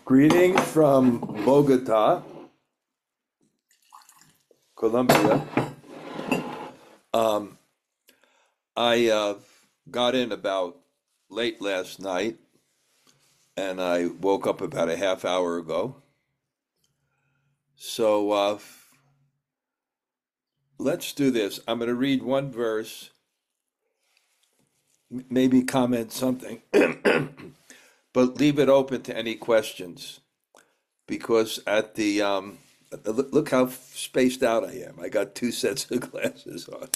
Greetings from Bogota, Colombia. I got in about late last night, and I woke up about a half hour ago. So let's do this. I'm going to read one verse, maybe comment something, but leave it open to any questions. Because at the look how spaced out I am. I got two sets of glasses on.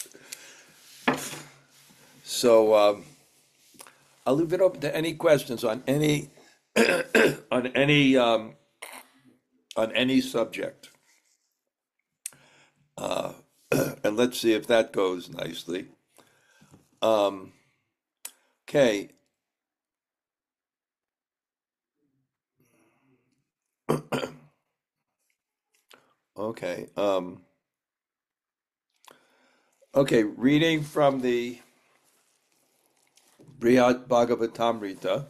So I'll leave it open to any questions on any on any subject, and let's see if that goes nicely. Okay. Okay. Okay. Reading from the Bṛhad-bhāgavatāmṛta,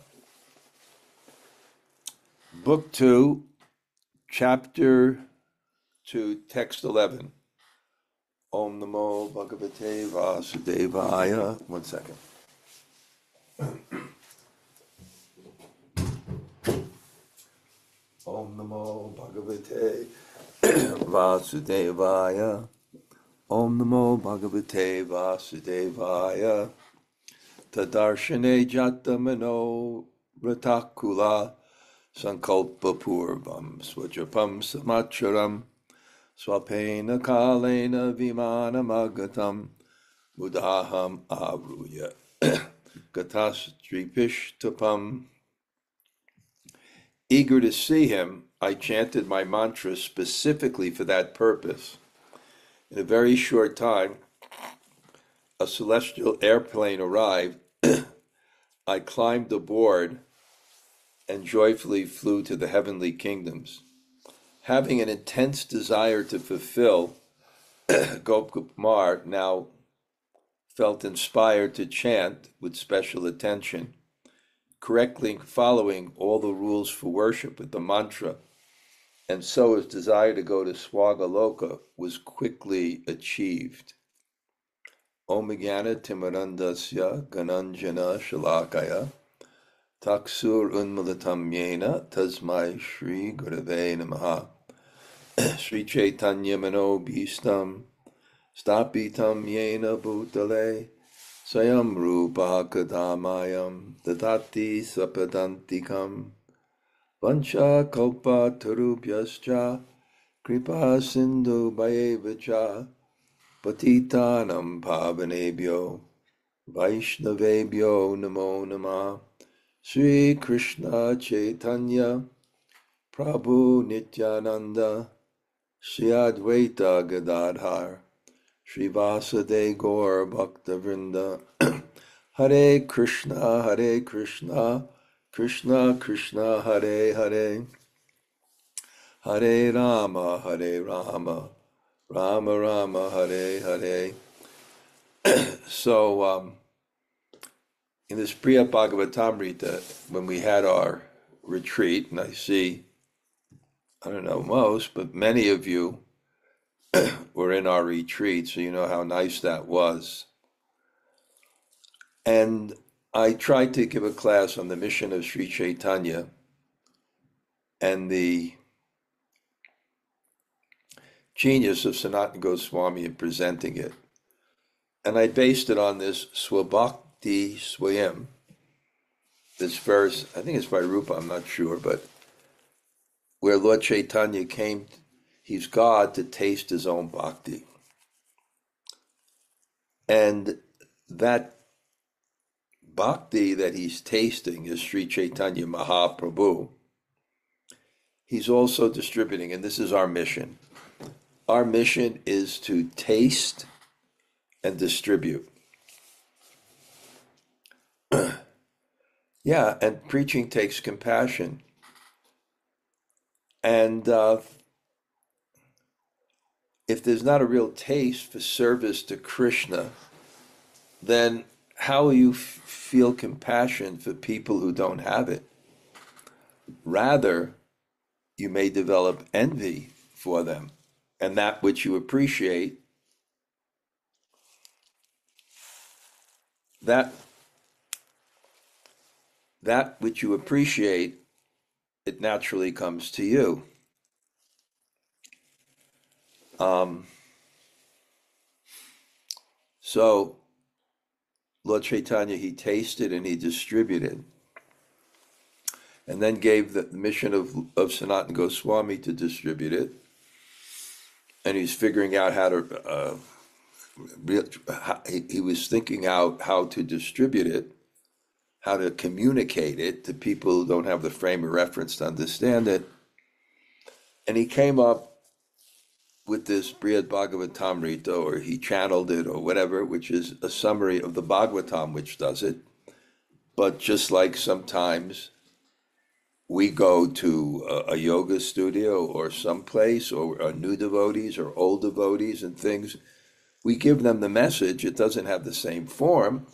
Book 2, Chapter 2, Text 11. Om Namo Bhagavate Vasudevaya. 1 second. Om Namo Bhagavate Vasudevaya. Om Namo Bhagavate Vasudevaya. Tad-darśane jāta-manorathākulaḥ. saṅkalpa-pūrvaṁ sva-japaṁ samācaran. Sva-alpena kālena vimānam āgataṁ. mudāham āruhya. gatas tri-piṣṭapam. Eager to see him, I chanted my mantra specifically for that purpose. In a very short time, a celestial airplane arrived. I climbed aboard and joyfully flew to the heavenly kingdoms. Having an intense desire to fulfill, Gopkumar now felt inspired to chant with special attention, correctly following all the rules for worship with the mantra, and so his desire to go to Swargaloka was quickly achieved. Om Jnana-timirandasya gananjana shalakaya taksur unmulatam yena tasmai Shri Gurave Namaha. Sri Chaitanya Mano Bhistam Stapitam Yena Bhutale Sayam Rupa Kadamayam Dadati Sapadantikam Vancha Kalpa Tarubhyascha Kripa Sindhu Bhayevacha Patitanam Pavanebhyo Vaishnavebhyo Namo Namah. Sri Krishna Chaitanya Prabhu Nityananda Sri Advaita Gadadhar Sri Vasade Gaur Bhaktavrinda. Hare Krishna, Krishna Krishna, Hare Hare, Hare Rama, Rama Rama, Hare Hare. So, in this Bṛhad-bhāgavatāmṛta, when we had our retreat, and I see, I don't know most, but many of you were in our retreat, so you know how nice that was. And I tried to give a class on the mission of Sri Chaitanya and the genius of Sanatana Goswami in presenting it. And I based it on this Swabhakti Swayam, this verse, I think it's by Rupa, I'm not sure, but where Lord Chaitanya came, he's God to taste his own bhakti. And that bhakti that he's tasting is Sri Chaitanya Mahaprabhu. He's also distributing, and this is our mission. Our mission is to taste and distribute. Yeah, and preaching takes compassion. And if there's not a real taste for service to Krishna, then how will you feel compassion for people who don't have it? Rather, you may develop envy for them. And that which you appreciate, that which you appreciate, it naturally comes to you. So Lord Chaitanya, he tasted and he distributed, and then gave the mission of Sanatana Goswami to distribute it. And he's figuring out how to, he was thinking out how to distribute it, how to communicate it to people who don't have the frame of reference to understand it. And he came up with this Bṛhad-bhāgavatāmṛta, or he channeled it or whatever, which is a summary of the Bhagavatam, which does it. But just like sometimes we go to a yoga studio or someplace, or new devotees or old devotees and things, we give them the message. It doesn't have the same form.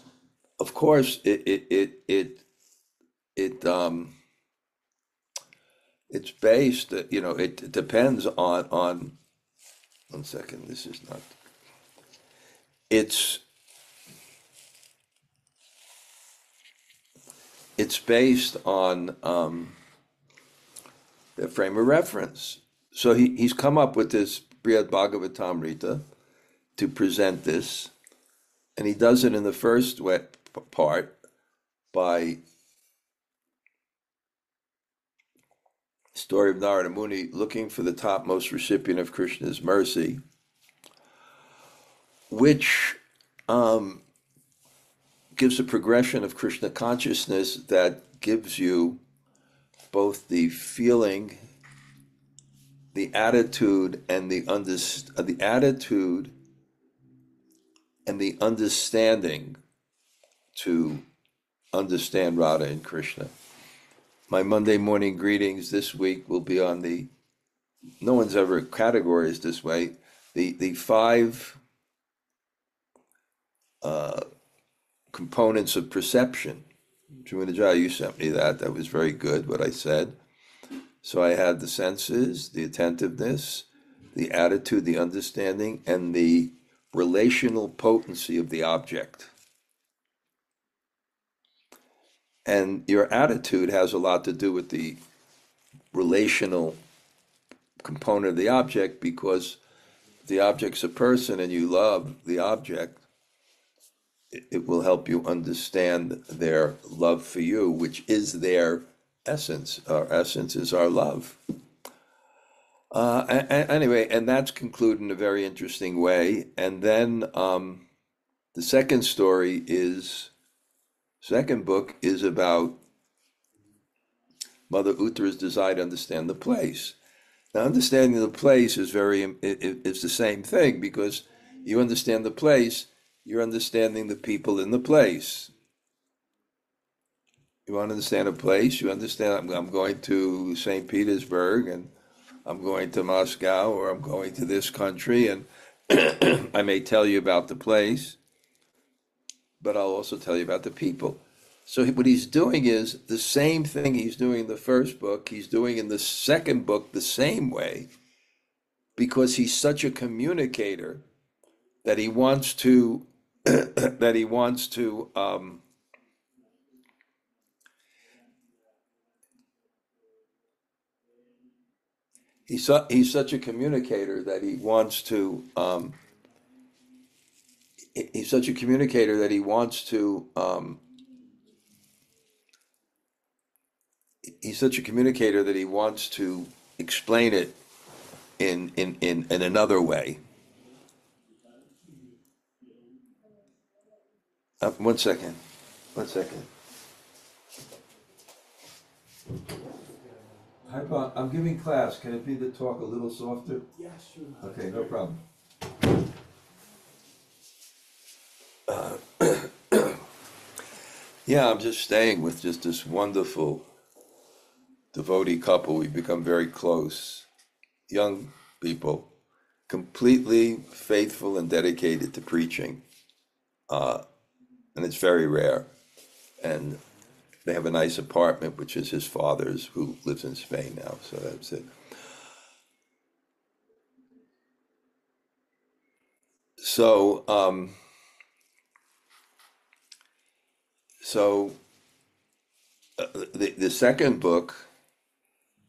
Of course, it's based, it depends on, one second, this is not, it's based on the frame of reference. So he's come up with this Bṛhad-bhāgavatāmṛta to present this, and he does it in the first part by story of Narada Muni looking for the topmost recipient of Krishna's mercy, which gives a progression of Krishna consciousness that gives you both the feeling, the attitude, and the understanding to understand Radha and Krishna. My Monday morning greetings this week will be on no one's ever categorized this way, the 5 components of perception. Jumanajaya, you sent me that was very good, what I said. So I had the senses, the attentiveness, the attitude, the understanding, and the relational potency of the object. And your attitude has a lot to do with the relational component of the object, because if the object's a person and you love the object, it will help you understand their love for you, which is their essence. Our essence is our love. Anyway, and that's concluded in a very interesting way. And then the second book is about Mother Uttara's desire to understand the place. Now, understanding the place is it's the same thing, because you understand the place, you're understanding the people in the place. You want to understand a place, you understand, I'm going to St. Petersburg, and I'm going to Moscow, or I'm going to this country, and I may tell you about the place, but I'll also tell you about the people. So what he's doing is the same thing he's doing in the first book, he's doing in the second book the same way, because he's such a communicator that he wants to he's such a communicator that he wants to he's such a communicator that he wants to he's such a communicator that he wants to explain it in another way. One second. Hi, Bob. I'm giving class. Can it be to talk a little softer? Yeah, sure. Okay, no problem. Yeah, I'm just staying with just this wonderful devotee couple. We've become very close. Young people, completely faithful and dedicated to preaching. And it's very rare. And they have a nice apartment, which is his father's, who lives in Spain now. So that's it. So, the second book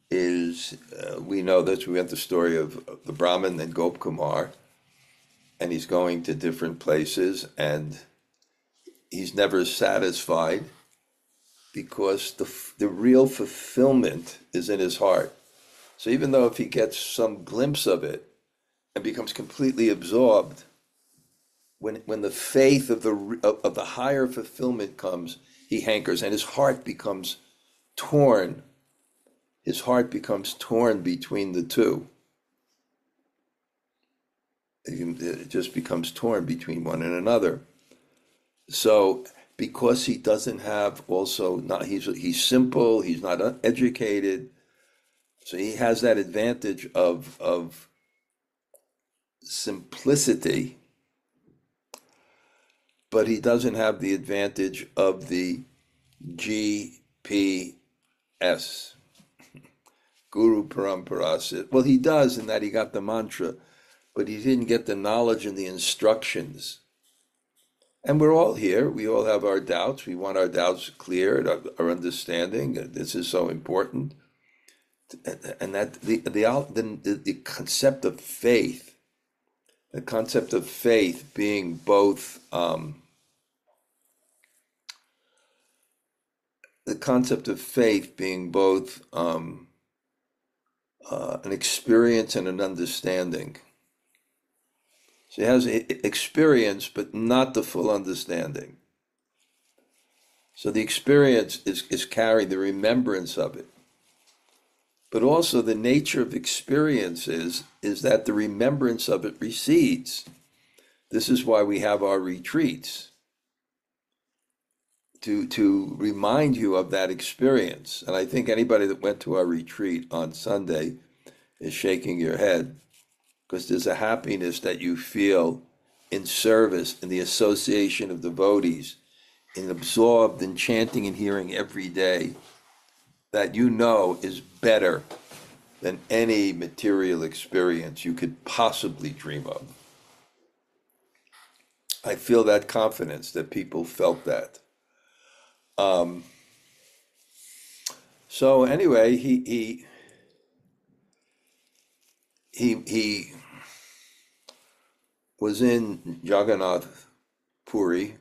is, we know that we have the story of the Brahmin and Gop Kumar, and he's going to different places, and he's never satisfied because the real fulfillment is in his heart. So even though if he gets some glimpse of it and becomes completely absorbed, when the faith of the higher fulfillment comes, he hankers, and his heart becomes torn. His heart becomes torn between the two. It just becomes torn between one and another. So because he doesn't have also, not he's simple, he's not educated, so he has that advantage of simplicity, but he doesn't have the advantage of the GPS, Guru Parampara. Well, he does in that he got the mantra, but he didn't get the knowledge and the instructions. And we're all here. We all have our doubts. We want our doubts cleared, our understanding. This is so important. And that the concept of faith, being both an experience and an understanding. So he has experience, but not the full understanding. So the experience is carrying the remembrance of it. But also the nature of experience is that the remembrance of it recedes. This is why we have our retreats, to remind you of that experience. And I think anybody that went to our retreat on Sunday is shaking your head, because there's a happiness that you feel in service, in the association of devotees, in absorbed in chanting and hearing every day, that you know is better than any material experience you could possibly dream of. I feel that confidence that people felt that. So anyway, he was in Jagannath Puri,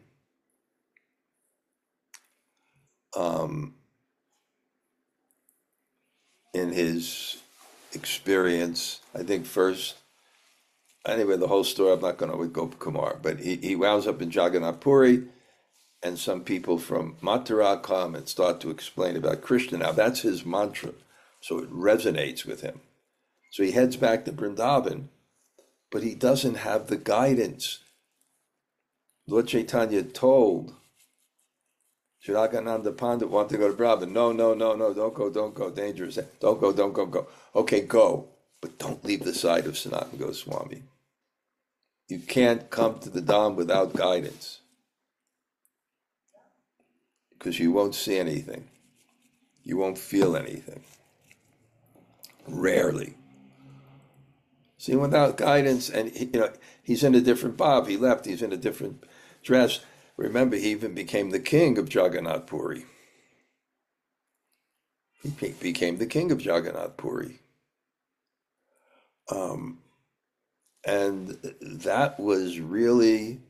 in his experience. I think first, anyway, the whole story, I'm not going to with Gop Kumar, but he wound up in Jagannath Puri, and some people from Mathura come and start to explain about Krishna. Now that's his mantra, so it resonates with him. So he heads back to Vrindavan, but he doesn't have the guidance. Lord Chaitanya told Shirakananda Pandit wanted to go to Vrindavan. No, don't go, dangerous. Don't go. Okay, go, but don't leave the side of Sanatana Goswami. You can't come to the Dham without guidance, because you won't see anything. You won't feel anything. Rarely. See, without guidance, and he's in a different bhav. He left, he's in a different dress. Remember, he even became the king of Jagannath Puri. He became the king of Jagannath Puri. And that was really,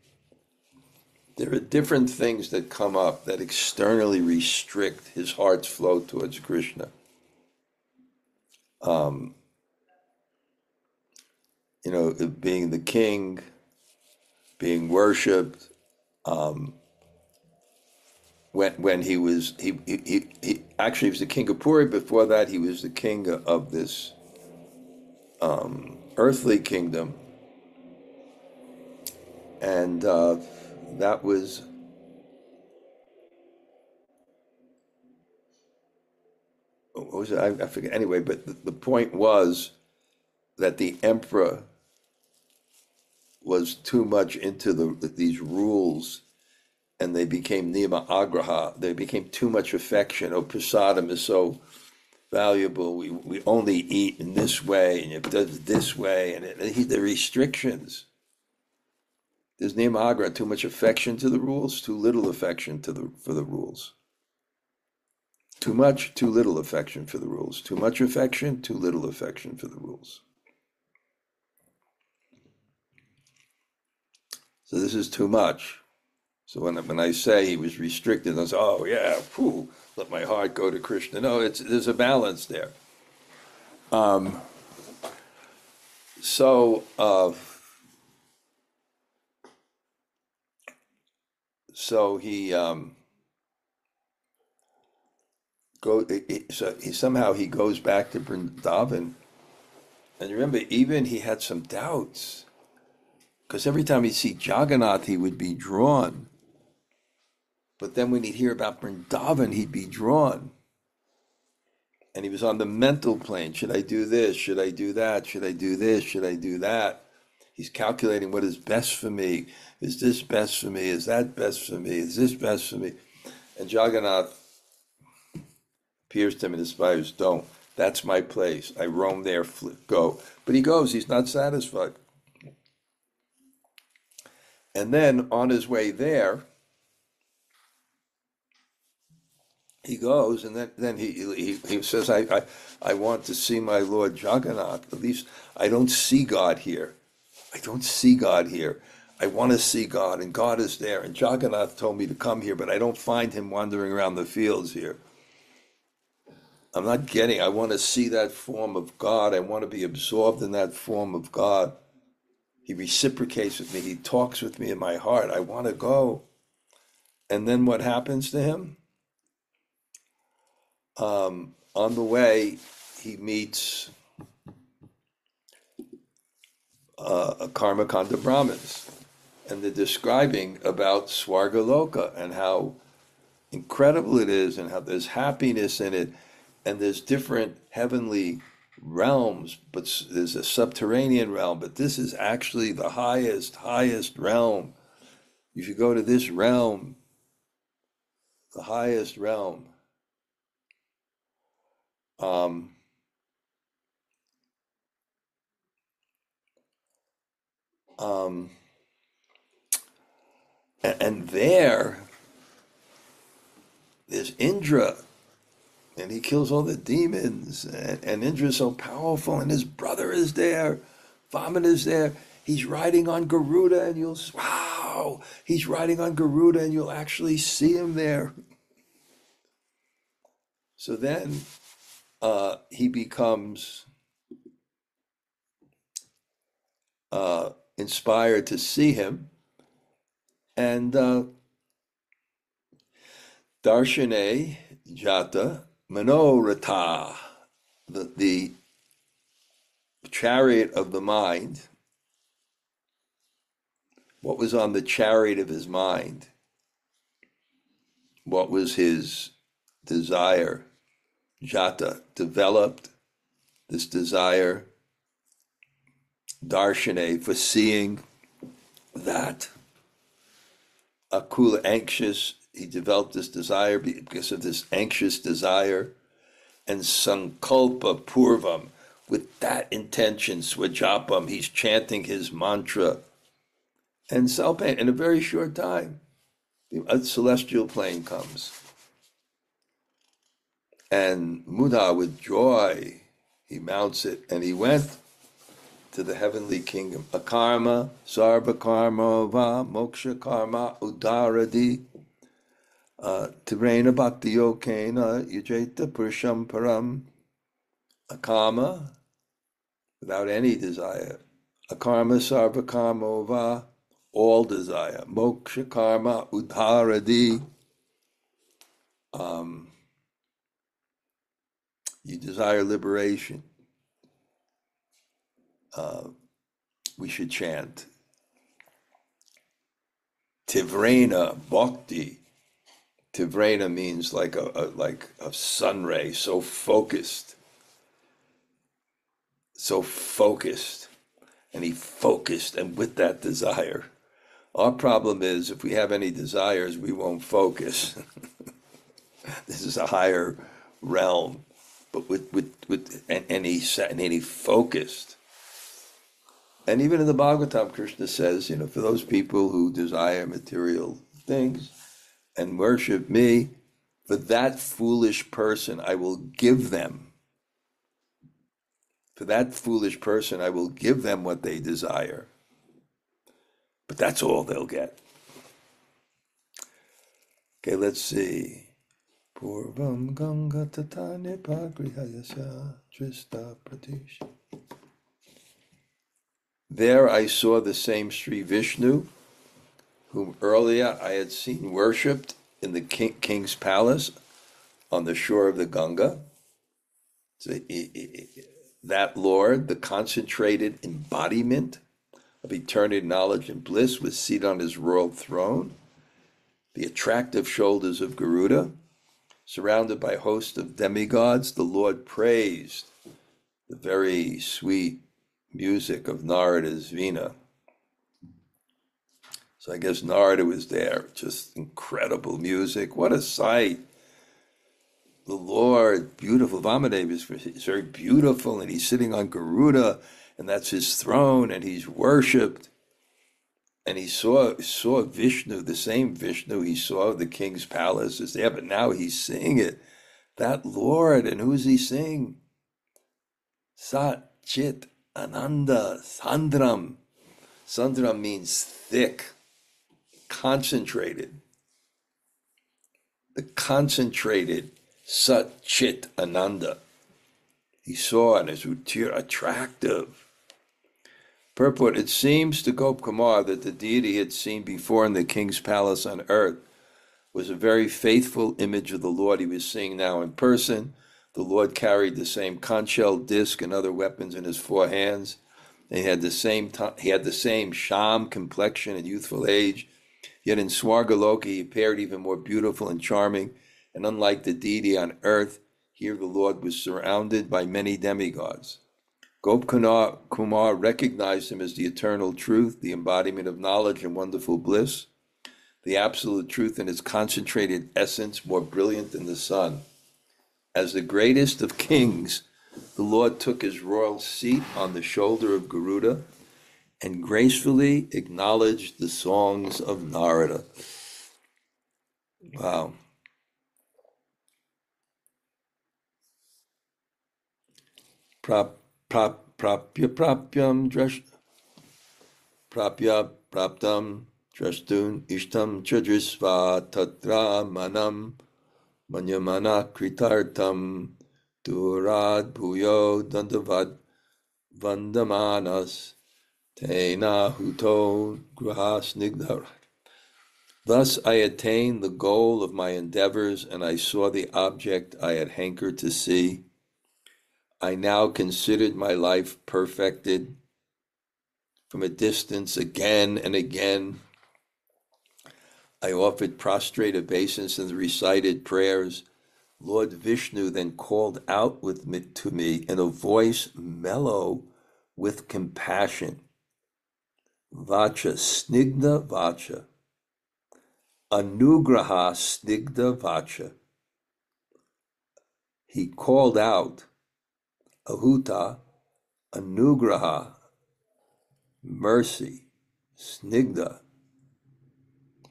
there are different things that come up that externally restrict his heart's flow towards Krishna. Being the king, being worshipped. When he actually was the king of Puri. Before that, he was the king of this earthly kingdom, and that was what was it? I forget. Anyway, but the point was that the emperor was too much into these rules and they became nima agraha. They became too much affection. Oh, prasadam is so valuable. We only eat in this way, and it does this way, and the restrictions. There's nima agraha, too much affection to the rules, too little affection for the rules. Too much, too little affection for the rules. Too much affection, too little affection for the rules. So this is too much. So when I say he was restricted, I say, oh yeah, whew, let my heart go to Krishna. No, there's a balance there. So he somehow he goes back to Vrindavan, and remember, even he had some doubts, because every time he'd see Jagannath, he would be drawn. But then when he'd hear about Vrindavan, he'd be drawn. And he was on the mental plane. Should I do this? Should I do that? Should I do this? Should I do that? He's calculating what is best for me. Is this best for me? Is that best for me? Is this best for me? And Jagannath appears to him and inspires, don't. That's my place. I roam there, go. But he goes, he's not satisfied. And then on his way there, he goes, and then he says, I want to see my Lord Jagannath. At least I don't see God here. I don't see God here. I want to see God, and God is there. And Jagannath told me to come here, but I don't find him wandering around the fields here. I want to see that form of God. I want to be absorbed in that form of God. He reciprocates with me. He talks with me in my heart. I want to go. And then what happens to him? On the way, he meets Karmakanda Brahmins, and they're describing about Swargaloka and how incredible it is, and how there's happiness in it, and there's different heavenly realms, but there's a subterranean realm, but this is actually the highest realm. You should go to this realm, the highest realm. And there's Indra, and he kills all the demons, and Indra's so powerful, and his brother is there, Vaman is there. He's riding on Garuda, and he's riding on Garuda, and you'll actually see him there. So then he becomes inspired to see him, and Darshane jāta-manorathā, the chariot of the mind. What was on the chariot of his mind? What was his desire? Jata developed this desire, darshane, for seeing that. Akula, anxious, he developed this desire because of this anxious desire. And saṅkalpa-pūrvaṁ, with that intention, sva-japaṁ, he's chanting his mantra. And sv-alpena, in a very short time, a celestial plane comes. And mudāham, with joy, he mounts it, and he went to the heavenly kingdom. Akarma, sarva karma va, moksha karma udaradi, tirena bhakti yokena, yajeta purusham param. Akama, without any desire. Akarma, sarva karma va, all desire. Moksha karma udaradi. You desire liberation. We should chant Tivrena Bhakti. Tivrena means like a sun ray, so focused. And he focused, and with that desire, Our problem is if we have any desires, we won't focus. This is a higher realm, but with any focused. And even in the Bhagavatam, Krishna says, for those people who desire material things and worship me, for that foolish person, I will give them. For that foolish person, I will give them what they desire. But that's all they'll get. Okay, let's see. Pūrvaṁ Ganga tatane pagrihayasya trista pradesh. There I saw the same Sri Vishnu, whom earlier I had seen worshipped in the king's palace on the shore of the Ganga. So, that Lord, the concentrated embodiment of eternal knowledge and bliss, was seated on his royal throne. The attractive shoulders of Garuda, surrounded by a host of demigods, the Lord praised the very sweet music of Narada's Veena. So I guess Narada was there, just incredible music. What a sight. The Lord, beautiful. Vamadeva is very beautiful, and he's sitting on Garuda, and that's his throne, and he's worshipped. And he saw Vishnu, the same Vishnu he saw the king's palace is there, but now he's seeing it. That Lord, and who's he seeing? Sat Chit Ananda Sandram. Sandram means thick, concentrated. The concentrated Sat Chit Ananda. He saw and is attractive. Purport, it seems to Gop Kumar that the deity he had seen before in the king's palace on earth was a very faithful image of the Lord he was seeing now in person. The Lord carried the same conch shell disc and other weapons in his 4 hands. And he had the same sham complexion and youthful age. Yet in Swargaloka he appeared even more beautiful and charming. And unlike the deity on earth, here the Lord was surrounded by many demigods. Gop Kumar recognized him as the eternal truth, the embodiment of knowledge and wonderful bliss, the absolute truth in its concentrated essence, more brilliant than the sun. As the greatest of kings, the Lord took his royal seat on the shoulder of Garuda and gracefully acknowledged the songs of Narada. Wow. Prapyam praptam drashtun ishtam chadrisva tatra manam manyamana kritartam Bṛhad-bhāgavatāmṛta dandavad vandamanas tena huto grahasnigdhara. Thus I attained the goal of my endeavors, and I saw the object I had hankered to see. I now considered my life perfected. From a distance, again and again, I offered prostrate obeisance and recited prayers. Lord Vishnu then called out to me in a voice mellow with compassion. Vacha snigdha vacha. Anugraha snigdha vacha. He called out, Ahuta, Anugraha, mercy, snigdha,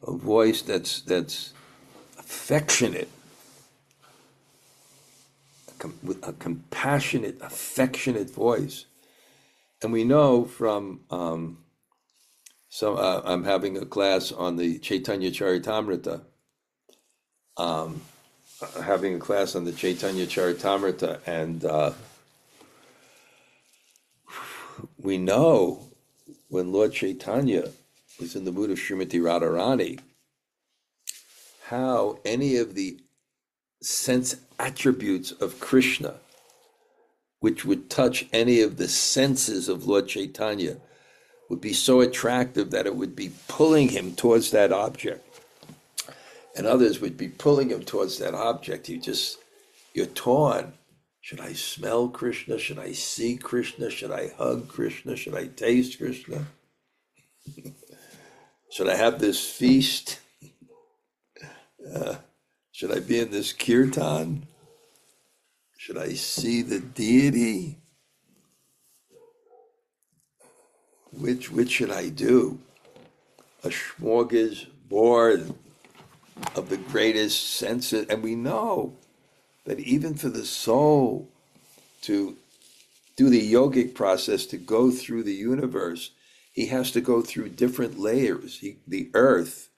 a voice that's affectionate, with a compassionate, affectionate voice. And we know from I'm having a class on the Chaitanya Charitamrita. Having a class on the Chaitanya Charitamrita, and we know when Lord Chaitanya was in the mood of Srimati Radharani, how any of the sense attributes of Krishna, which would touch any of the senses of Lord Chaitanya, would be so attractive that it would be pulling him towards that object. And others would be pulling him towards that object. You're torn. Should I smell Krishna? Should I see Krishna? Should I hug Krishna? Should I taste Krishna? Should I have this feast? Should I be in this kirtan? Should I see the deity? Which should I do? A smorgasbord of the greatest senses. And we know that even for the soul to do the yogic process, to go through the universe, he has to go through different layers. The earth,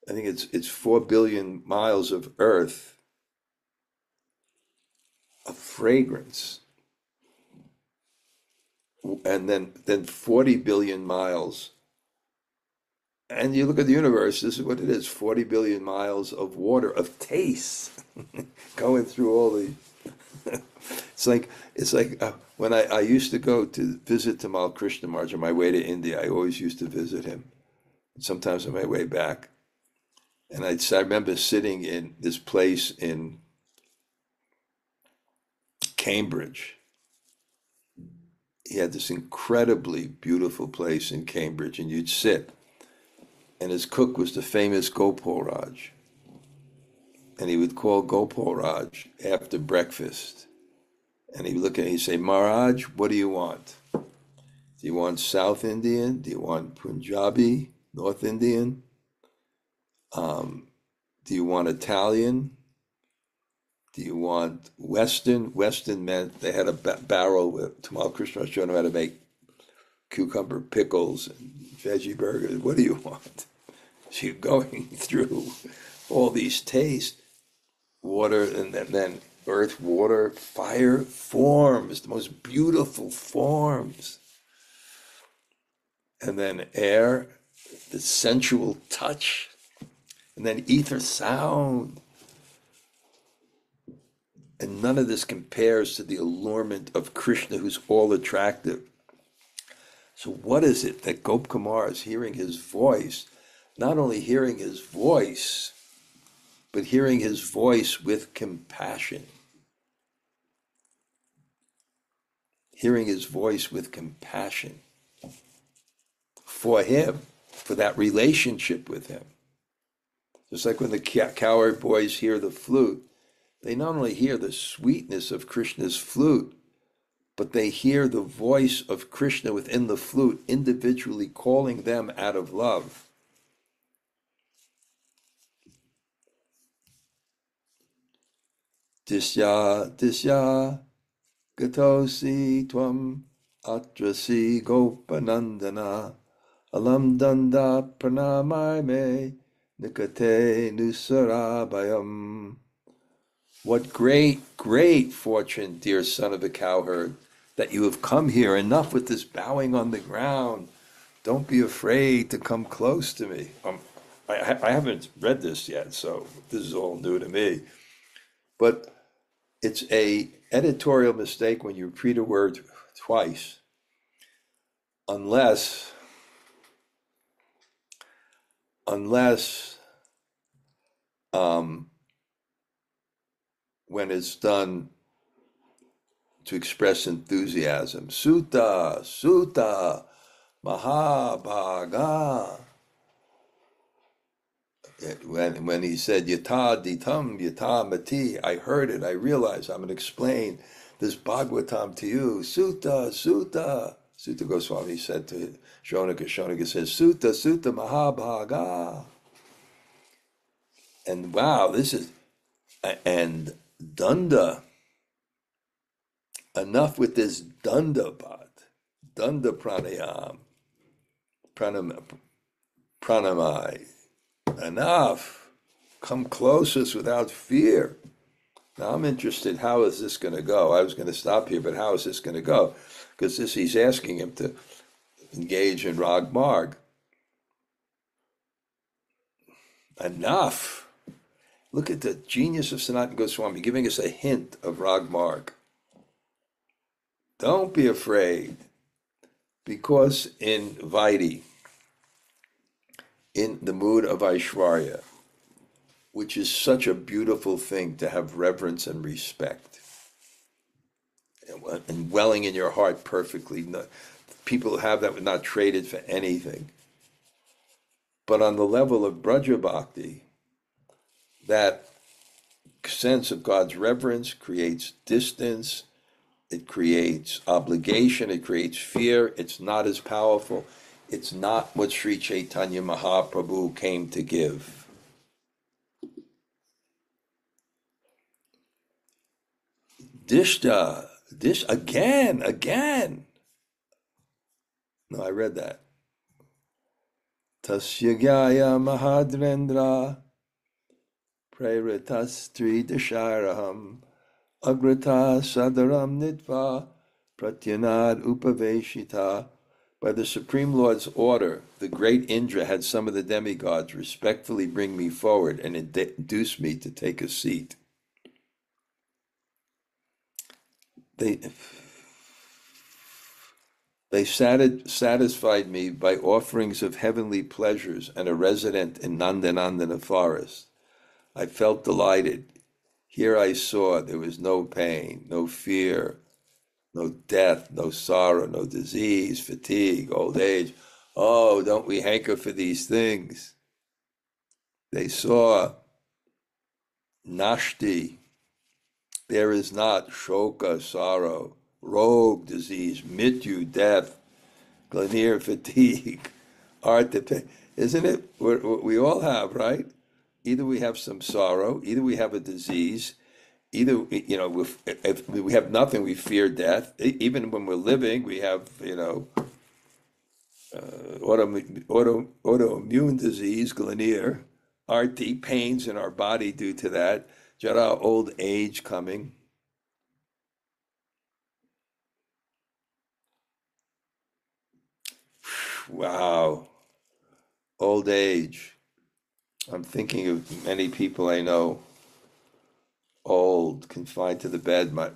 I think it's 4 billion miles of earth, of fragrance. And then 40 billion miles. And you look at the universe, this is what it is, 40 billion miles of water, of taste, going through all the, it's like when I used to go to visit Tamal Krishna Maharaj on my way to India, I always used to visit him, sometimes on my way back. And I remember sitting in this place in Cambridge. He had this incredibly beautiful place in Cambridge, and you'd sit, and his cook was the famous Gopal Raj. And he would call Gopal Raj after breakfast. And he'd look at him and he'd say, Maharaj, what do you want? Do you want South Indian? Do you want Punjabi, North Indian? Do you want Italian? Do you want Western? Western meant they had a barrel with Tamal Krishna showed him how to make cucumber pickles and veggie burgers. What do you want? So you're going through all these tastes, water, and then earth, water, fire, forms, the most beautiful forms. And then air, the sensual touch, and then ether sound. And none of this compares to the allurement of Krishna, who's all attractive. So what is it that Gop Kumar is hearing his voice, not only hearing his voice, but hearing his voice with compassion. Hearing his voice with compassion for him, for that relationship with him. Just like when the cowherd boys hear the flute, they not only hear the sweetness of Krishna's flute, but they hear the voice of Krishna within the flute individually calling them out of love. Disya gatosi tvam atrasi gopanandana alam danda pranamai me nikate nusarabhayam. What great, great fortune, dear son of a cowherd, that you have come here. Enough with this bowing on the ground. Don't be afraid to come close to me. I haven't read this yet, so this is all new to me. But it's a editorial mistake when you repeat a word twice, unless when it's done to express enthusiasm. Sutta, sutta, mahabhaga. When he said yata-ditam, yata-mati, I heard it, I realized I'm going to explain this Bhagavatam to you. Sutta, sutta. Sutta Goswami said to Shonaka, Shonaka says, sutta, sutta, mahabhaga. And wow, this is, and danda. Enough with this danda-bhat, danda pranayam, pranamai. Enough. Come closest without fear. Now I'm interested, how is this going to go? I was going to stop here, but how is this going to go? Because he's asking him to engage in Rag Marg. Enough. Look at the genius of Sanatana Goswami giving us a hint of Rag Marg. Don't be afraid, because in Vaidhi, in the mood of Aishwarya, which is such a beautiful thing to have reverence and respect, and welling in your heart perfectly. People who have that would not trade it for anything. But on the level of Braja Bhakti, that sense of God's reverence creates distance, it creates obligation, it creates fear. It's not as powerful. It's not what Sri Chaitanya Mahaprabhu came to give. Again. No, I read that. Tasya Gyaya Mahadrendra Preritas tri-piṣṭapam Agrata Sadaram Nitva Pratyanad Upaveshita. By the Supreme Lord's order, the great Indra had some of the demigods respectfully bring me forward and induce me to take a seat. They satisfied me by offerings of heavenly pleasures and a resident in Nandanandana forest. I felt delighted. Here I saw there was no pain, no fear, no death, no sorrow, no disease, fatigue, old age. Oh, don't we hanker for these things? They saw nashti. There is not shoka, sorrow, rogue, disease, mityu, death, glanir, fatigue, artha. Isn't it? We all have, right? Either we have some sorrow, either we have a disease, either, if we have nothing, we fear death. Even when we're living, we have, autoimmune disease, glanir, arti, pains in our body due to that, jara, old age coming. Wow, old age. I'm thinking of many people I know, old, confined to the bed. My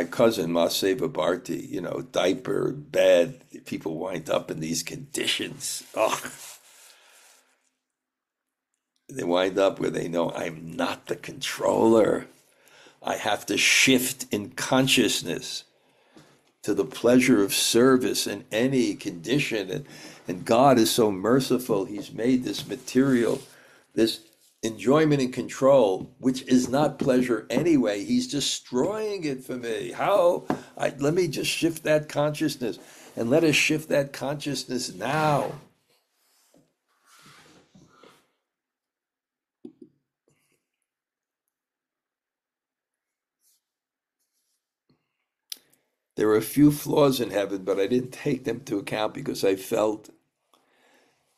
cousin Maseva Bharti, diaper, bed. People wind up in these conditions. Oh, they wind up where they know I'm not the controller. I have to shift in consciousness to the pleasure of service in any condition. And God is so merciful. He's made this material, this enjoyment and control, which is not pleasure anyway. He's destroying it for me. Let me just shift that consciousness, and let us shift that consciousness now. There are a few flaws in heaven, but I didn't take them into account because I felt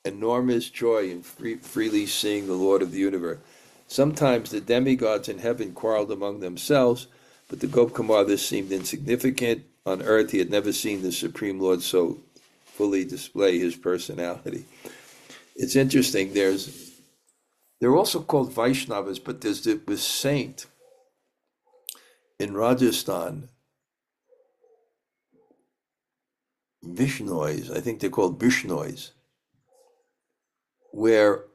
enormous joy in freely seeing the Lord of the universe. Sometimes the demigods in heaven quarreled among themselves, but to Gop Kumar this seemed insignificant. On earth he had never seen the Supreme Lord so fully display his personality. It's interesting, they're also called Vaishnavas, but there's this saint in Rajasthan, Vishnois, I think they're called Vishnois, where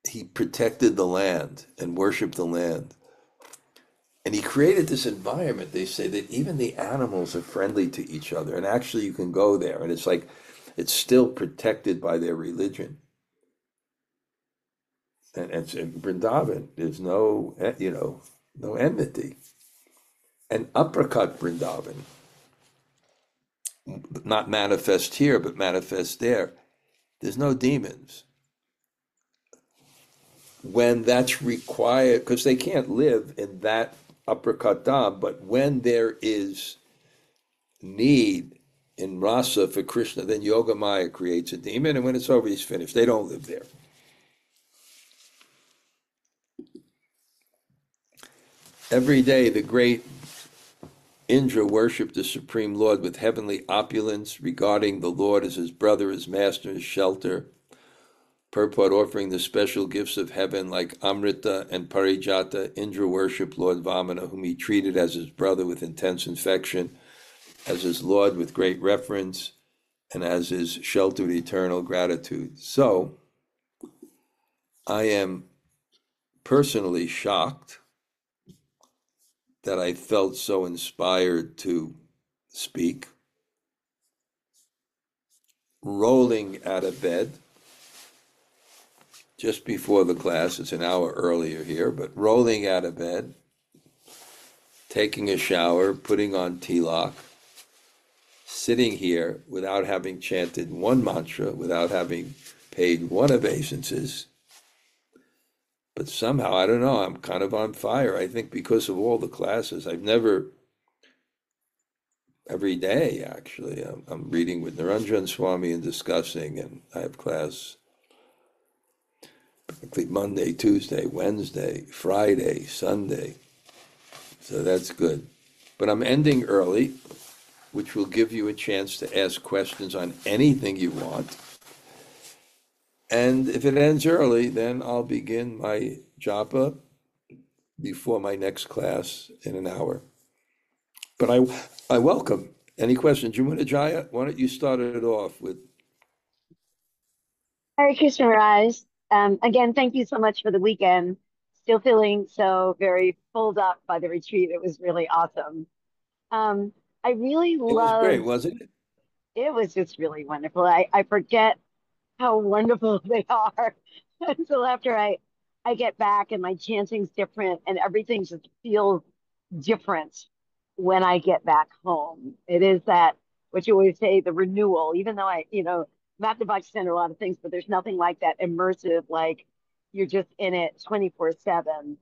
he protected the land and worshiped the land. And he created this environment, they say, that even the animals are friendly to each other. And actually you can go there and it's like, it's still protected by their religion. And in Vrindavan, there's no enmity. And uppercut Vrindavan, not manifest here, but manifest there. There's no demons. When that's required, because they can't live in that uppercut dam, but when there is need in rasa for Krishna, then Yoga Maya creates a demon, and when it's over, he's finished. They don't live there. Every day, the great Indra worshipped the Supreme Lord with heavenly opulence, regarding the Lord as his brother, his master, his shelter. Purport offering the special gifts of heaven like Amrita and Parijata. Indra worshipped Lord Vamana, whom he treated as his brother with intense affection, as his Lord with great reverence, and as his shelter with eternal gratitude. So, I am personally shocked that I felt so inspired to speak. rolling out of bed just before the class. It's an hour earlier here, but rolling out of bed, taking a shower, putting on tilak, sitting here without having chanted one mantra, without having paid one obeisances. But somehow, I don't know, I'm kind of on fire. I think because of all the classes, I've never, every day actually, I'm reading with Dhanurdhara Swami and discussing, and I have class Monday, Tuesday, Wednesday, Friday, Sunday. So that's good. But I'm ending early, which will give you a chance to ask questions on anything you want. And if it ends early, then I'll begin my japa before my next class in an hour. But I welcome any questions. Jaya, why don't you start it off with? Hare Krishna Raj. Again, thank you so much for the weekend. Still feeling so very filled up by the retreat. It was really awesome. I really It was great, loved, wasn't it? it was just really wonderful. I forget how wonderful they are until after I get back and my chanting's different and everything just feels different when I get back home. It is that what you always say, the renewal, even though Matt understand a lot of things, but there's nothing like that immersive, like you're just in it 24/7,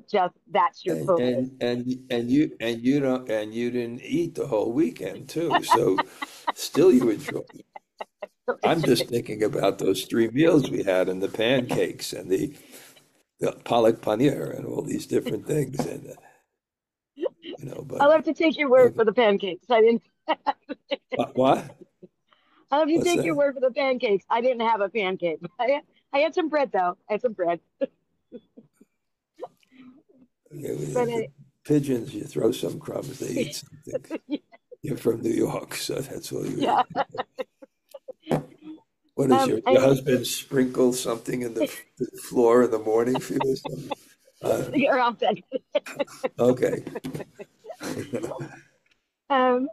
just that's your And focus. you don't and you didn't eat the whole weekend too, so still you enjoy. I'm just thinking about those three meals we had and the pancakes and the palak paneer and all these different things, and but I'll have to take your word okay. for the pancakes. I didn't. What? I'll have to What's take your that? word for the pancakes. I didn't have a pancake. I had some bread though. I had some bread, Okay, but the pigeons, you throw some crumbs, they eat something. You're from New York, so that's all you yeah. eat. What is your I husband sprinkle something in the floor in the morning for you or something? Uh, you're off that. okay. Um,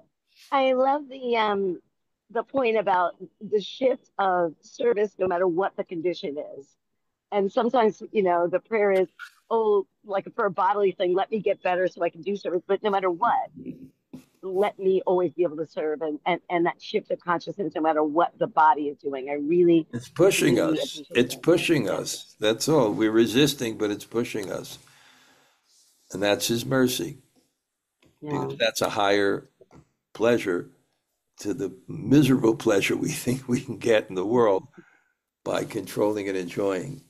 I love the point about the shift of service, no matter what the condition is. And sometimes, the prayer is, oh, like for a bodily thing, let me get better so I can do service. But no matter what, let me always be able to serve, and that shift of consciousness, no matter what the body is doing. I really, It's pushing really us. appreciate It's that. pushing Yeah. us. That's all. We're resisting, but it's pushing us. And that's his mercy, Yeah. because that's a higher pleasure to the miserable pleasure we think we can get in the world by controlling and enjoying.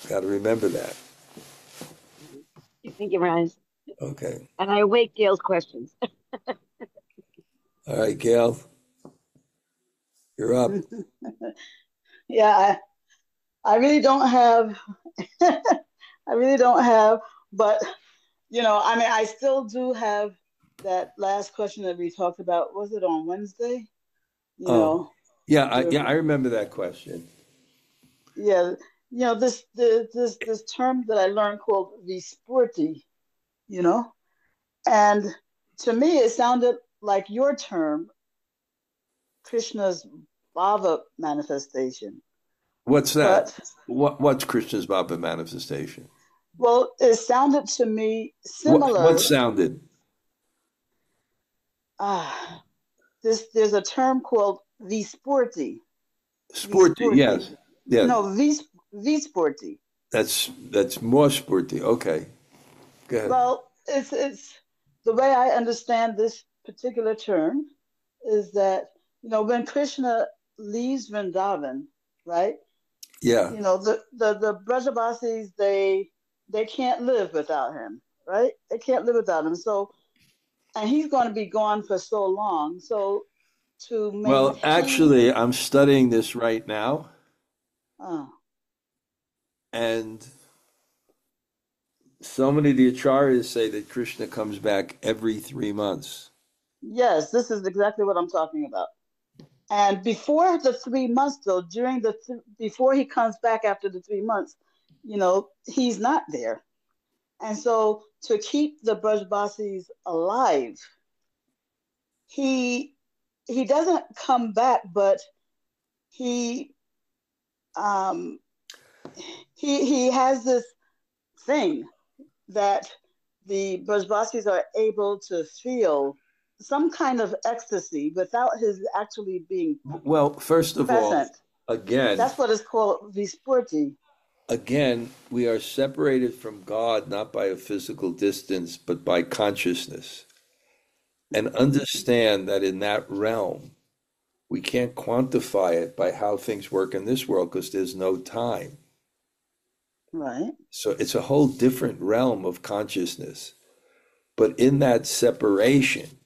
Got to remember that. Thank you, Ryan. Okay. And I await Gail's questions. All right, Gail, you're up. Yeah, I really don't have, I really don't have, but I mean, I still do have that last question that we talked about. Was it on Wednesday? You Oh, know, yeah, the I remember that question. yeah, this term that I learned called vispurti, you know, and to me it sounded like your term, Krishna's bhava manifestation, What's that? but What's Krishna's Baba manifestation? well, it sounded to me What similar. sounded? Ah, there's a term called visporti. Sporty, Visporti. yes. Yeah, No, visporti. that's more sporty. Okay, go ahead. Well, it's the way I understand this particular term is that when Krishna leaves Vrindavan, right? Yeah. The Brajabasis they can't live without him, right? They can't live without him. So and he's going to be gone for so long. So to Well, maintain, actually, I'm studying this right now, oh, and so many of the acharyas say that Krishna comes back every 3 months. yes, this is exactly what I'm talking about. And before the 3 months, though, before he comes back after the 3 months, he's not there. And so to keep the Brajbasis alive, he doesn't come back, but he he has this thing that the Bṛhad-bhāgavatas are able to feel some kind of ecstasy without his actually being Well, first of all, present. again, That's what is called vispurti. again, we are separated from God not by a physical distance, but by consciousness. And understand that in that realm, we can't quantify it by how things work in this world because there's no time. Right. So it's a whole different realm of consciousness. But in that separation,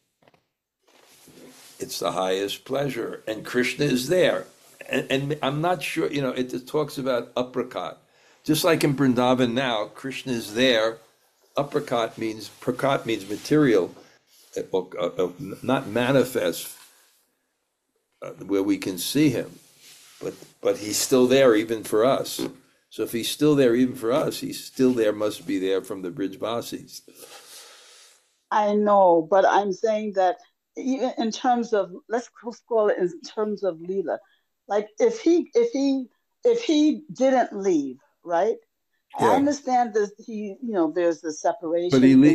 it's the highest pleasure, and Krishna is there. And I'm not sure, it talks about uppercut. Just like in Vrindavan now, Krishna is there. Prakat means material, not manifest, where we can see him, but he's still there even for us. So if he's still there even for us, he's still there, must be there from the Bṛhad-bhāgavatas. I know, but I'm saying that even in terms of, let's call it in terms of Leela, like if he didn't leave, right? I Yeah. understand this. There's the separation.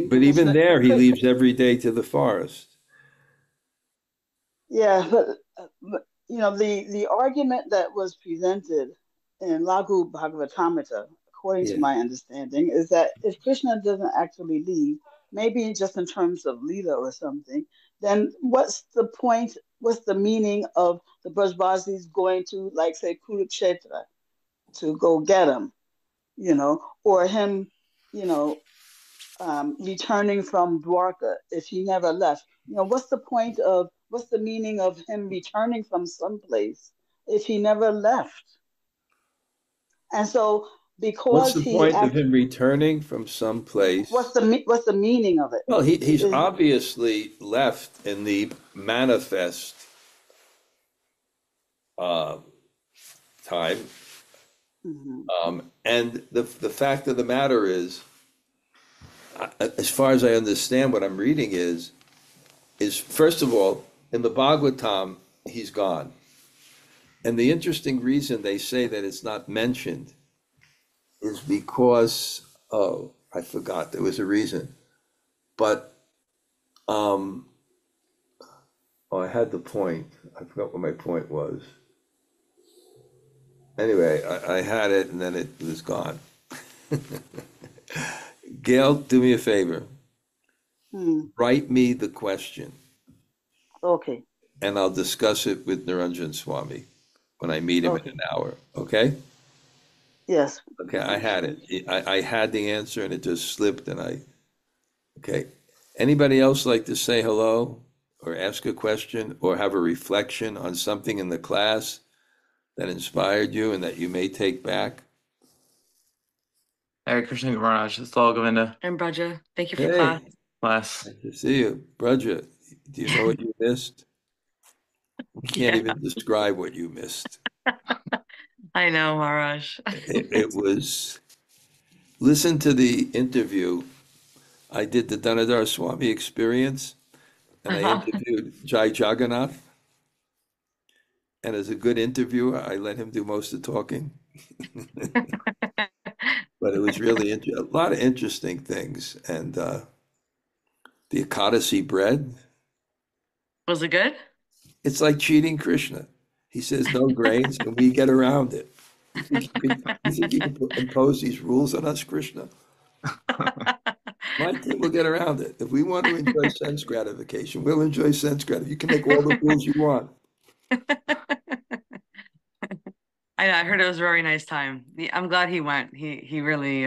But even there, he leaves every day to the forest. Yeah, but the argument that was presented in Bṛhad-bhāgavatāmṛta, according to my understanding, is that if Krishna doesn't actually leave, maybe just in terms of Leela or something, then what's the point? What's the meaning of the Bṛhad-bhāgavatas going to, like, say, Kurukshetra to go get him, or him, returning from Dwarka if he never left? What's the meaning of him returning from someplace if he never left? And so, because what's the point of him returning from someplace? What's the meaning of it? Well, he's obviously left in the manifest time. Mm-hmm. And the fact of the matter is, as far as I understand what I'm reading is first of all, in the Bhagavatam, he's gone. And the interesting reason they say that it's not mentioned is because, I forgot, there was a reason. But, I had the point. I forgot what my point was. Anyway, I had it and then it was gone. Gail, do me a favor. Write me the question. Okay. And I'll discuss it with Niranjan Swami when I meet him in an hour. Okay? Yes. Okay, I had it. I had the answer and it just slipped okay. Anybody else like to say hello or ask a question or have a reflection on something in the class that inspired you and that you may take back? Hare Krishna Maharaj, it's all Govinda. And Braja, thank you for class. Class. Nice to see you. Braja, do you know what you missed? You can't even describe what you missed. I know, Maharaj. It was, listen to the interview. I did the Dhanurdhara Swami experience, and I interviewed Jai Jagannath. And as a good interviewer, I let him do most of the talking. But it was really a lot of interesting things. And the Ekadasi bread. Was it good? It's like cheating Krishna. He says no grains, and we get around it. You think you can impose these rules on us, Krishna? My team will get around it. If we want to enjoy sense gratification, we'll enjoy sense gratification. You can make all the rules you want. I know. I heard it was a very nice time. I'm glad he went. He really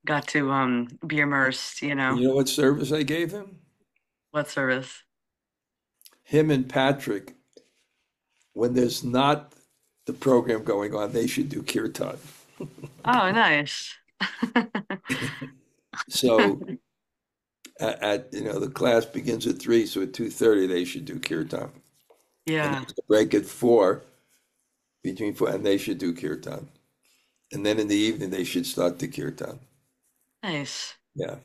got to be immersed. You know what service I gave him? What service? Him and Patrick, when there's not the program going on, they should do kirtan. Oh, nice. So at the class begins at 3, so at 2:30 they should do kirtan. Yeah. And break at 4, between 4, and they should do kirtan. And then in the evening they should start the kirtan. Nice. Yeah.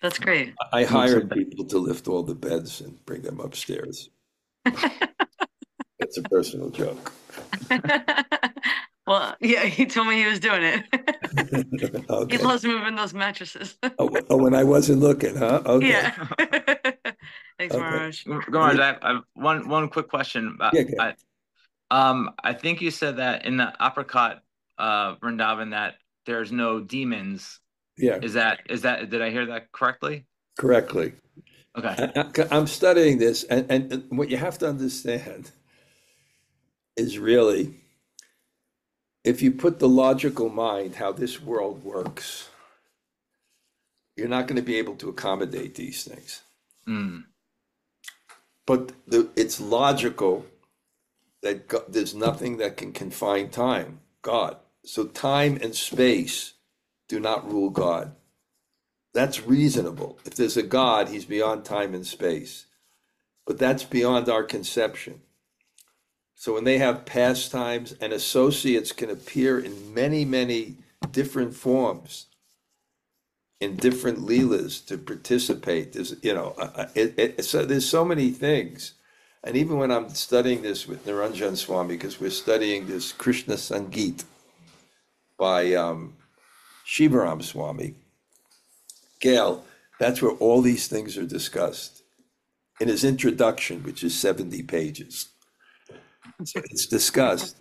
That's great. I Move hired something. people to lift all the beds and bring them upstairs. It's a personal joke. Well, yeah, he told me he was doing it. He Okay. loves moving those mattresses. Oh, when I wasn't looking, huh? Okay. Yeah. Thanks, Okay. Maharaj. Maharaj, I have one quick question. Yeah, okay. I think you said that in the apricot Vrindavan that there's no demons. Yeah, Is that did I hear that correctly? correctly. Okay. I'm studying this, and what you have to understand is really, if you put the logical mind how this world works, you're not going to be able to accommodate these things. Mm. But it's logical that there's nothing that can confine time, God. So time and space do not rule God. That's reasonable. If there's a God, he's beyond time and space. But that's beyond our conception. So when they have pastimes, and associates can appear in many, many different forms, in different leelas to participate. There's, so there's so many things. And even when I'm studying this with Niranjan Swami, because we're studying this Krishna Sangeet by Shivaram Swami, Gail, that's where all these things are discussed in his introduction, which is 70 pages. So it's discussed.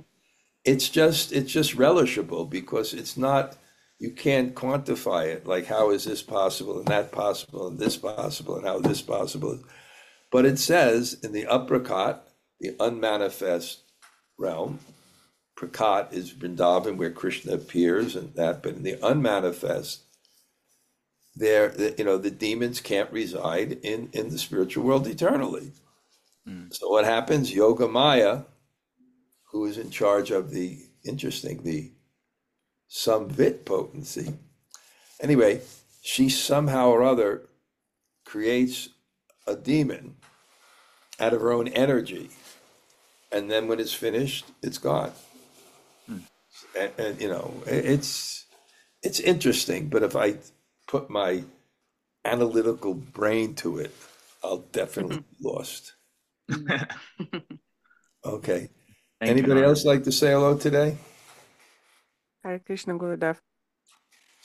It's just relishable because it's not, you can't quantify it. Like, how is this possible and that possible and this possible and how this possible? But it says in the apricot, the unmanifest realm, prakat is Vrindavan where Krishna appears and that, but in the unmanifest, there, the demons can't reside in the spiritual world eternally. Mm. So what happens? Yoga Maya, who is in charge of the samvit potency. Anyway, she somehow or other creates a demon out of her own energy. And then when it's finished, it's gone. Mm. And it's interesting, but if I put my analytical brain to it, I'll definitely be lost. Okay. Thank Anybody you, else like to say hello today? Hare Krishna Gurudev.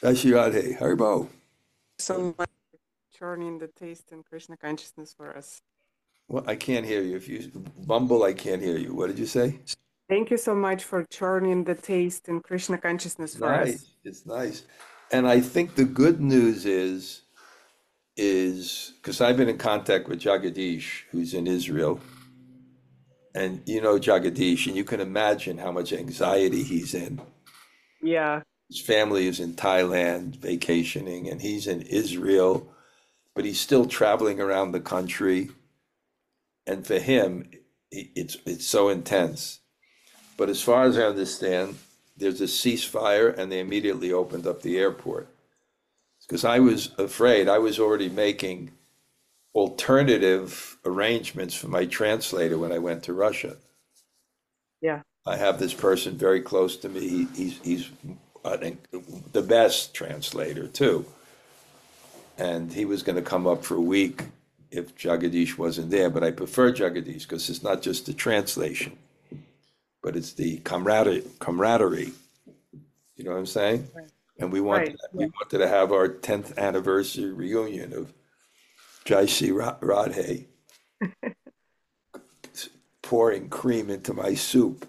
Jai Shri Radhe, Haribo. So much for churning the taste in Krishna consciousness for us. Well, I can't hear you. If you mumble, I can't hear you. What did you say? Thank you so much for churning the taste in Krishna consciousness for us. Nice. It's nice. And I think the good news is because I've been in contact with Jagadish, who's in Israel, and you know Jagadish, and you can imagine how much anxiety he's in. Yeah. His family is in Thailand vacationing, and he's in Israel, but he's still traveling around the country. And for him, it's so intense. But as far as I understand, there's a ceasefire, and they immediately opened up the airport. Because I was afraid, I was already making alternative arrangements for my translator when I went to Russia. Yeah. I have this person very close to me. He's I think the best translator too. And he was going to come up for a week if Jagadish wasn't there. But I prefer Jagadish because it's not just the translation, but it's the camaraderie. You know what I'm saying? Right. And we wanted to have our 10th anniversary reunion of Jai Shri Radhe pouring cream into my soup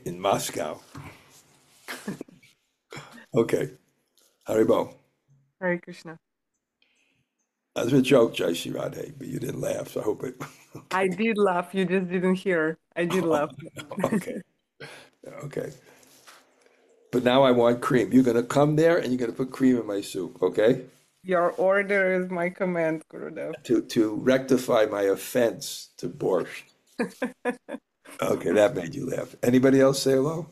in Moscow. Okay. Haribo. Hare Krishna. That was a joke, Jai Shri Radhe, but you didn't laugh, so I hope it. I did laugh. You just didn't hear. I did laugh. Okay. Okay. But now I want cream. You're going to come there and you're going to put cream in my soup, okay? Your order is my command, Gurudev. To rectify my offense to borscht. Okay, that made you laugh. Anybody else say hello?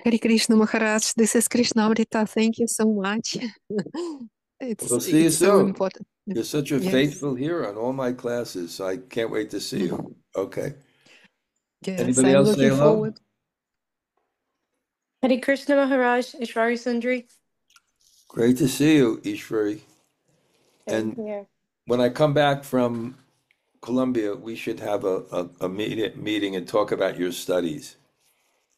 Hare Krishna Maharaj, this is Krishna-katha. Thank you so much. We'll see you it's so soon. important. You're such a Yes. faithful hero on all my classes, so I can't wait to see you. Okay. Yes, Anybody I'm else say looking hello? forward. Hare Krishna Maharaj, Ishwari Sundri. Great to see you, Ishvari. Same And here. when I come back from Colombia, we should have a meeting and talk about your studies.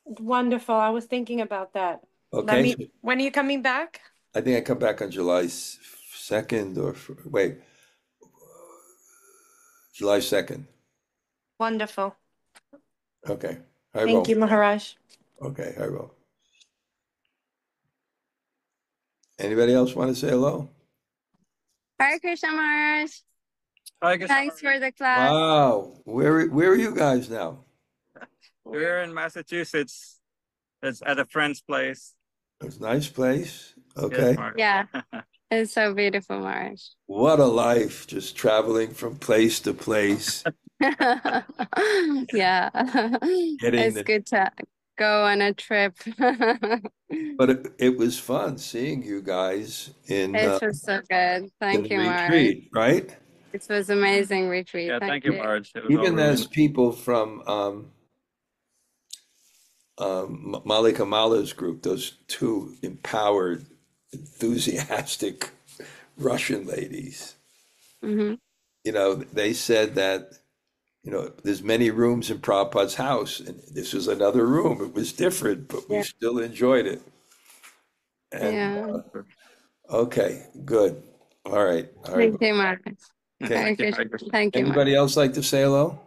Wonderful. I was thinking about that. Okay? When are you coming back? I think I come back on July 2nd wait, July 2nd. Wonderful. Okay. Thank you, Maharaj. Okay, I will. Anybody else want to say hello? Hare Krishna Maharaj. Hi, Krishna. Thanks for the class. Wow. Where are you guys now? We're in Massachusetts. It's at a friend's place. It's a nice place. Yes, Okay. Maharaj. Yeah, it's so beautiful, Maharaj. What a life, just traveling from place to place, Yeah, getting it's good to go on a trip. but it was fun seeing you guys It was so good. in Thank the you, Maharaj. retreat, right? It was amazing retreat. Yeah, Thank thank you, you. Maharaj. It was Even all as really people from Malika Mala's group, those two empowered, enthusiastic Russian ladies, Hmm. they said that, there's many rooms in Prabhupada's house, and this was another room. It was different, but we Yeah. still enjoyed it. And Yeah. okay, good. All right. Thank you, Maharaj. Okay. Hare Thank you, Krishna. Hare Krishna. Thank you, Maharaj. Anybody else like to say hello?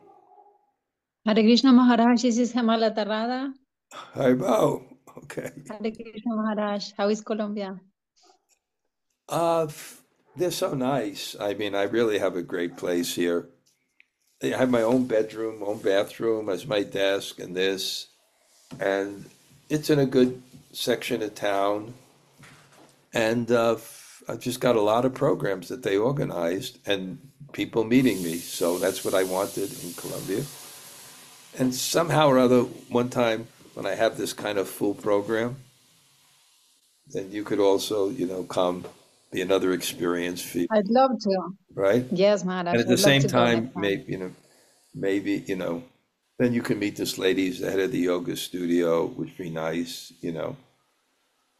Hare Krishna Maharaj, this is Hemala Tarrada. Hi, Bo. Okay. Hare Krishna Maharaj, how is Colombia? They're so nice. I mean, I really have a great place here. I have my own bedroom, own bathroom as my desk and this, and it's in a good section of town. And I've just got a lot of programs that they organized and people meeting me. So that's what I wanted in Colombia. And somehow or other, one time when I have this kind of full program, then you could also, come, be another experience for you, I'd love to. right? Yes, Maharaj, And at the I'd love same to go time, next time. maybe, then you can meet this lady who's the head of the yoga studio, which would be nice. Okay.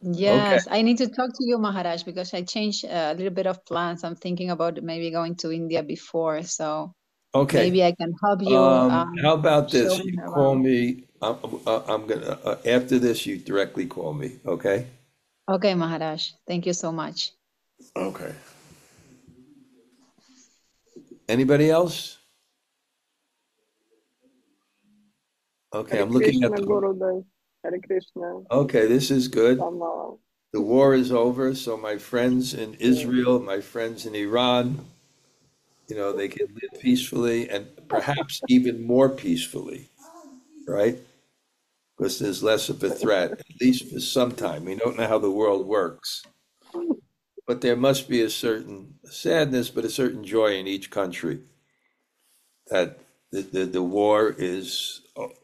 Yes, I need to talk to you, Maharaj, because I changed a little bit of plans. I'm thinking about maybe going to India before, so Okay. maybe I can help you How about this? show me You call around. me, I'm gonna, after this, you directly call me, okay? Okay, Maharaj, thank you so much. Okay. Anybody else? Okay, Hare I'm looking at Krishna, the, Gurudev. Hare Krishna. okay, this is good. Sama. The war is over, so my friends in Israel, my friends in Iran, they can live peacefully and perhaps even more peacefully, right? Because there's less of a threat, at least for some time. We don't know how the world works, but there must be a certain sadness, but a certain joy in each country that the war is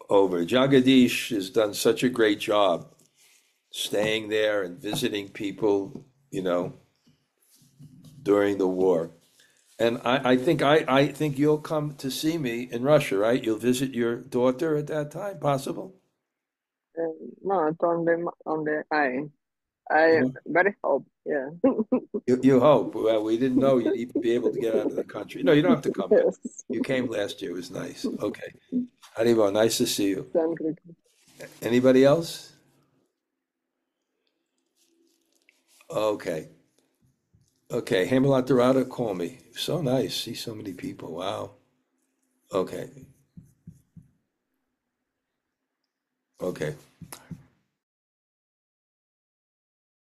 over. Jagadish has done such a great job staying there and visiting people, during the war. And I think you'll come to see me in Russia, right? You'll visit your daughter at that time, possible? Not on the eye. You I know? very hope. Yeah. You hope. Well, we didn't know you'd even be able to get out of the country. No, you don't have to come back. Yes. You came last year. It was nice. Okay. Haribo, nice to see you. Thank you. Anybody else? Okay. Okay. Hemala Tarrada, call me. So nice. See so many people. Wow. Okay. Okay.